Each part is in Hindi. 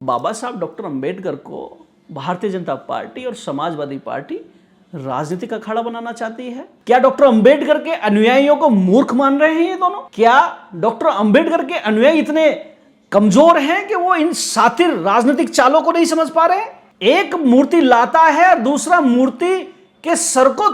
बाबा साहब डॉक्टर अंबेडकर को भारतीय जनता पार्टी और समाजवादी पार्टी राजनीति का अखाड़ा बनाना चाहती है। क्या डॉक्टर अंबेडकर के अनुयायियों को मूर्ख मान रहे हैं ये दोनों? क्या डॉक्टर अंबेडकर के अनुयायी इतने कमजोर हैं कि वो इन सातिर राजनीतिक चालों को नहीं समझ पा रहे? एक मूर्ति लाता है और दूसरा मूर्ति के सर को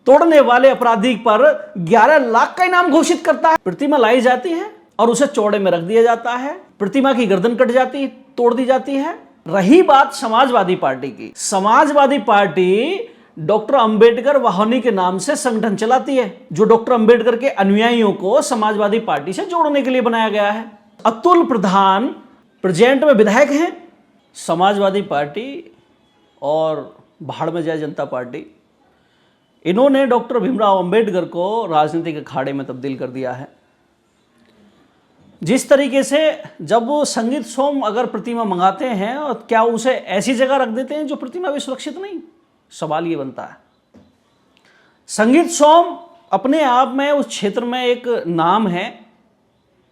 तोड़ने वाले अपराधी पर 11 लाख का इनाम घोषित करता है। प्रतिमा लाई जाती है और उसे चौड़े में रख दिया जाता है, प्रतिमा की गर्दन कट जाती है, तोड़ दी जाती है। रही बात समाजवादी पार्टी की, समाजवादी पार्टी डॉक्टर अंबेडकर वाहनी के नाम से संगठन चलाती है, जो डॉक्टर अंबेडकर के अनुयायियों को समाजवादी पार्टी से जोड़ने के लिए बनाया गया है। अतुल प्रधान प्रेजेंट में विधायक हैं समाजवादी पार्टी और भाड़ में जाए जनता पार्टी। इन्होंने डॉक्टर भीमराव अंबेडकर को राजनीतिक अखाड़े में तब्दील कर दिया है। जिस तरीके से जब वो संगीत सोम अगर प्रतिमा मंगाते हैं और क्या उसे ऐसी जगह रख देते हैं जो प्रतिमा भी सुरक्षित नहीं? सवाल ये बनता है। संगीत सोम अपने आप में उस क्षेत्र में एक नाम है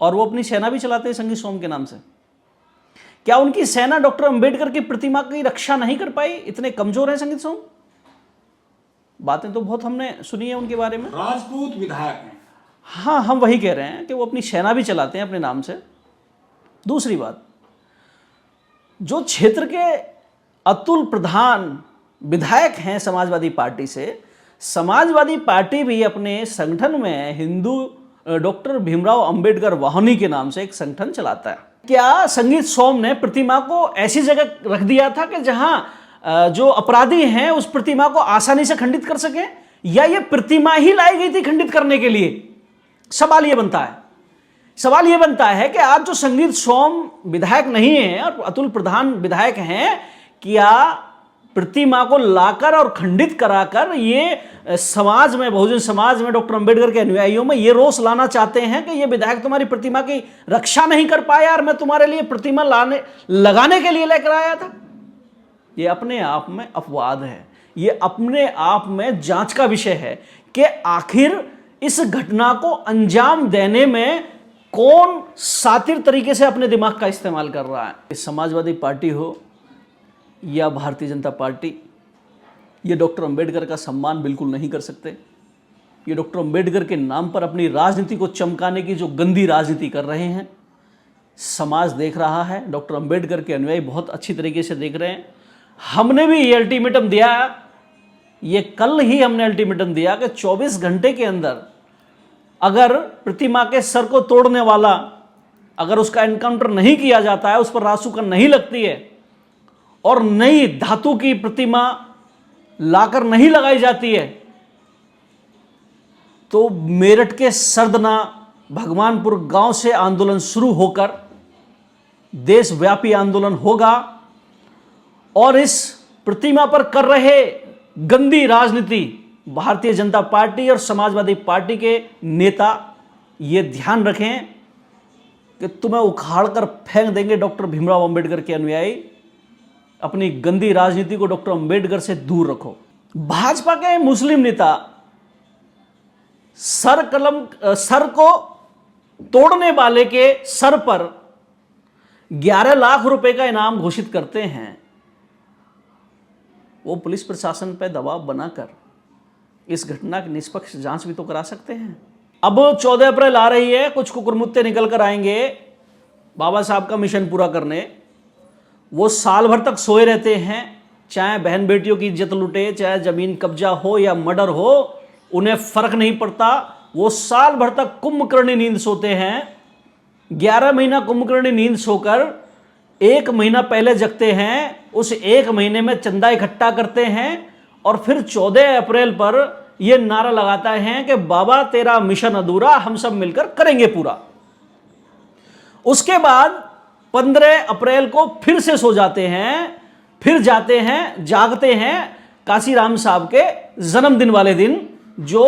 और वो अपनी सेना भी चलाते हैं संगीत सोम के नाम से। क्या उनकी सेना डॉक्टर अंबेडकर की प्रतिमा की रक्षा नहीं कर पाई? इतने कमजोर है संगीत सोम? बातें तो बहुत हमने सुनी है उनके बारे में। राजपूत विधायक हैं। हाँ, हम वही कह रहे हैं कि वो अपनी सेना भी चलाते हैं अपने नाम से। दूसरी बात, जो क्षेत्र के अतुल प्रधान विधायक हैं समाजवादी पार्टी से, समाजवादी पार्टी भी अपने संगठन में हिंदू डॉक्टर भीमराव अंबेडकर वाहनी के नाम से एक संगठन चलाता है। क्या संगीत सोम ने प्रतिमा को ऐसी जगह रख दिया था कि जहां जो अपराधी हैं उस प्रतिमा को आसानी से खंडित कर सके, या ये प्रतिमा ही लाई गई थी खंडित करने के लिए? सवाल ये बनता है कि आज जो संगीत सोम विधायक नहीं है और अतुल प्रधान विधायक हैं, क्या प्रतिमा को लाकर और खंडित कराकर ये समाज में, बहुजन समाज में, डॉक्टर अंबेडकर के अनुयायियों में ये रोष लाना चाहते हैं कि ये विधायक तुम्हारी प्रतिमा की रक्षा नहीं कर पाया और मैं तुम्हारे लिए प्रतिमा लगाने के लिए लेकर आया था? ये अपने आप में अपवाद है। ये अपने आप में जांच का विषय है कि आखिर इस घटना को अंजाम देने में कौन सातिर तरीके से अपने दिमाग का इस्तेमाल कर रहा है। समाजवादी पार्टी हो या भारतीय जनता पार्टी, ये डॉक्टर अंबेडकर का सम्मान बिल्कुल नहीं कर सकते। ये डॉक्टर अंबेडकर के नाम पर अपनी राजनीति को चमकाने की जो गंदी राजनीति कर रहे हैं, समाज देख रहा है। डॉक्टर अंबेडकर के अनुयायी बहुत अच्छी तरीके से देख रहे हैं। हमने भी ये अल्टीमेटम दिया, ये कल ही हमने अल्टीमेटम दिया कि 24 घंटे के अंदर अगर प्रतिमा के सर को तोड़ने वाला, अगर उसका एनकाउंटर नहीं किया जाता है, उस पर रासुकन नहीं लगती है और नई धातु की प्रतिमा लाकर नहीं लगाई जाती है, तो मेरठ के सरदना भगवानपुर गांव से आंदोलन शुरू होकर देशव्यापी आंदोलन होगा और इस प्रतिमा पर कर रहे गंदी राजनीति भारतीय जनता पार्टी और समाजवादी पार्टी के नेता ये ध्यान रखें कि तुम्हें उखाड़ कर फेंक देंगे डॉक्टर भीमराव अंबेडकर के अनुयायी। अपनी गंदी राजनीति को डॉक्टर अंबेडकर से दूर रखो। भाजपा के मुस्लिम नेता सर को तोड़ने वाले के सर पर 11 लाख रुपए का इनाम घोषित करते हैं। वो पुलिस प्रशासन पर दबाव बनाकर इस घटना की निष्पक्ष जांच भी तो करा सकते हैं। अब 14 अप्रैल आ रही है, कुछ कुकुरमुत्ते निकल कर आएंगे बाबा साहब का मिशन पूरा करने। वो साल भर तक सोए रहते हैं, चाहे बहन बेटियों की इज्जत लुटे, चाहे जमीन कब्जा हो या मर्डर हो, उन्हें फर्क नहीं पड़ता। वो साल भर तक कुंभकर्णी नींद सोते हैं। 11 महीना कुंभकर्णी नींद सोकर 1 महीना पहले जगते हैं। उस 1 महीने में चंदा इकट्ठा करते हैं और फिर 14 अप्रैल पर यह नारा लगाता है कि बाबा तेरा मिशन अधूरा, हम सब मिलकर करेंगे पूरा। उसके बाद 15 अप्रैल को फिर से सो जाते हैं, फिर जाते हैं, जागते हैं काशीराम साहब के जन्मदिन वाले दिन, जो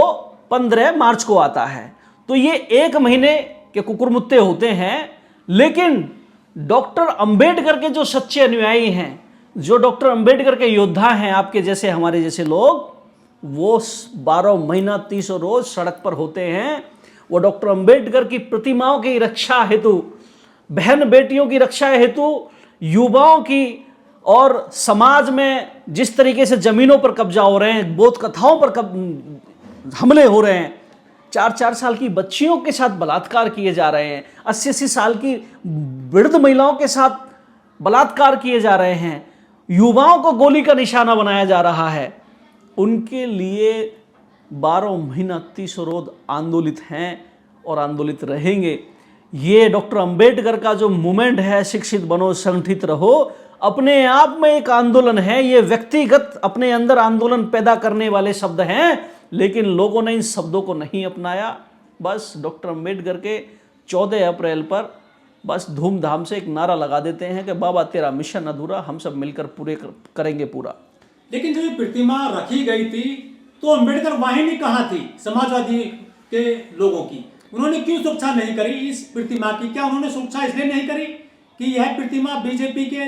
15 मार्च को आता है। तो ये 1 महीने के कुकुरमुत्ते होते हैं। लेकिन डॉक्टर अंबेडकर के जो सच्चे अनुयायी हैं, जो डॉक्टर अंबेडकर के योद्धा हैं, आपके जैसे हमारे जैसे लोग, वो 12 महीना 30 रोज सड़क पर होते हैं। वो डॉक्टर अंबेडकर की प्रतिमाओं की रक्षा हेतु, बहन बेटियों की रक्षा हेतु युवाओं की और समाज में जिस तरीके से जमीनों पर कब्जा हो रहे हैं, बोध कथाओं पर हमले हो रहे हैं, 4-4 साल की बच्चियों के साथ बलात्कार किए जा रहे हैं, 80-80 साल की वृद्ध महिलाओं के साथ बलात्कार किए जा रहे हैं, युवाओं को गोली का निशाना बनाया जा रहा है, उनके लिए 12 महीना तीसरोध आंदोलित हैं और आंदोलित रहेंगे। ये डॉक्टर अंबेडकर का जो मूवमेंट है, शिक्षित बनो संगठित रहो, अपने आप में एक आंदोलन है। ये व्यक्तिगत अपने अंदर आंदोलन पैदा करने वाले शब्द हैं, लेकिन लोगों ने इन शब्दों को नहीं अपनाया। बस डॉक्टर अंबेडकर के 14 अप्रैल पर बस धूमधाम से एक नारा लगा देते हैं कि बाबा तेरा मिशन अधूरा, हम सब मिलकर करेंगे पूरा। लेकिन जो ये प्रतिमा रखी गई थी तो अंबेडकर वाहिनी कहाँ थी समाजवादी के लोगों की? उन्होंने क्यों सुरक्षा नहीं करी इस प्रतिमा की? क्या उन्होंने सुरक्षा इसलिए नहीं करी कि यह प्रतिमा बीजेपी के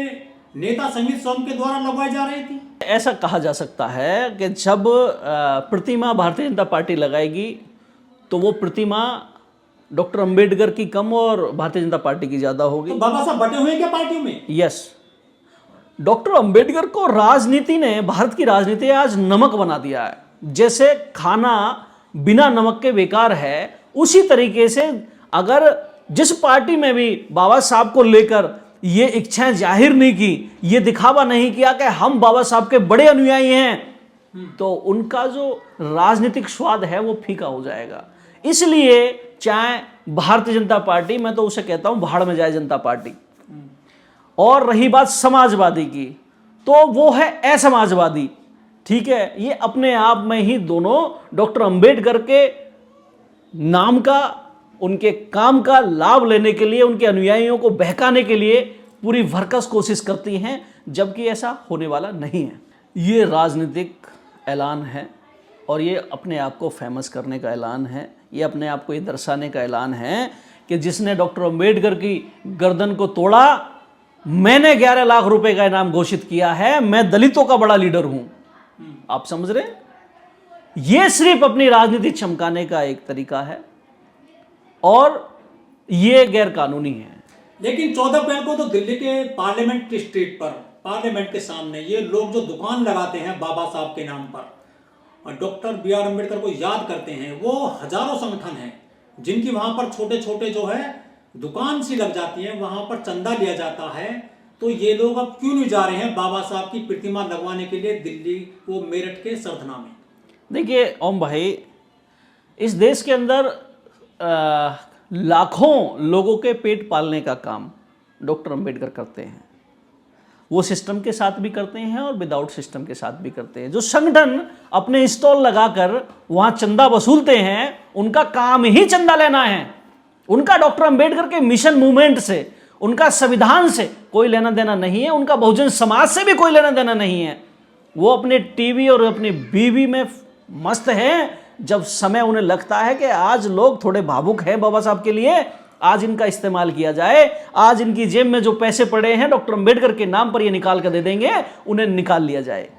नेता संगीत सोम के द्वारा लगवाई जा रही थी? ऐसा कहा जा सकता है कि जब प्रतिमा भारतीय जनता पार्टी लगाएगी तो वो प्रतिमा डॉक्टर अंबेडकर की कम और भारतीय जनता पार्टी की ज्यादा होगी। तो बाबा साहब बटे हुए हैं क्या पार्टियों में? यस, डॉक्टर अंबेडकर को राजनीति ने, भारत की राजनीति आज नमक बना दिया है। जैसे खाना बिना नमक के बेकार है, उसी तरीके से अगर जिस पार्टी में भी बाबा साहब को लेकर ये इच्छाएं जाहिर नहीं की, ये दिखावा नहीं किया कि हम बाबा साहब के बड़े अनुयायी हैं, तो उनका जो राजनीतिक स्वाद है वो फीका हो जाएगा। इसलिए चाहे भारतीय जनता पार्टी, मैं तो उसे कहता हूं भाड़ में जाए जनता पार्टी। और रही बात समाजवादी की, तो वो है असमाजवादी। ठीक है, ये अपने आप में ही दोनों डॉक्टर अंबेडकर के नाम का, उनके काम का लाभ लेने के लिए, उनके अनुयायियों को बहकाने के लिए पूरी भरकस कोशिश करती हैं, जबकि ऐसा होने वाला नहीं है। ये राजनीतिक ऐलान है और ये अपने आप को फेमस करने का ऐलान है। ये अपने आप को ये दर्शाने का ऐलान है कि जिसने डॉक्टर अंबेडकर की गर्दन को तोड़ा, मैंने 11 लाख रुपए का इनाम घोषित किया है, मैं दलितों का बड़ा लीडर हूं। आप समझ रहे हैं? ये सिर्फ अपनी राजनीति चमकाने का एक तरीका है और ये गैर कानूनी है। लेकिन 14 अप्रैल को तो दिल्ली के पार्लियामेंट स्ट्रीट पर, पार्लियामेंट के सामने ये लोग जो दुकान लगाते हैं बाबा साहब के नाम पर और डॉक्टर बी.आर. अम्बेडकर को याद करते हैं, वो हजारों संगठन हैं जिनकी वहां पर छोटे छोटे जो है दुकान सी लग जाती है, वहां पर चंदा लिया जाता है। तो ये लोग अब क्यों नहीं जा रहे हैं बाबा साहब की प्रतिमा लगवाने के लिए दिल्ली वो मेरठ के सरथना में? देखिए ओम भाई, इस देश के अंदर लाखों लोगों के पेट पालने का काम डॉक्टर अंबेडकर करते हैं। वो सिस्टम के साथ भी करते हैं और विदाउट सिस्टम के साथ भी करते हैं। जो संगठन अपने स्टॉल लगाकर वहां चंदा वसूलते हैं, उनका काम ही चंदा लेना है। उनका डॉक्टर अंबेडकर के मिशन मूवमेंट से, उनका संविधान से कोई लेना देना नहीं है, उनका बहुजन समाज से भी कोई लेना देना नहीं है। वो अपने टीवी और अपनी बीवी में मस्त हैं। जब समय उन्हें लगता है कि आज लोग थोड़े भावुक हैं बाबा साहब के लिए, आज इनका इस्तेमाल किया जाए, आज इनकी जेब में जो पैसे पड़े हैं डॉक्टर अंबेडकर के नाम पर ये निकाल कर दे देंगे, उन्हें निकाल लिया जाए।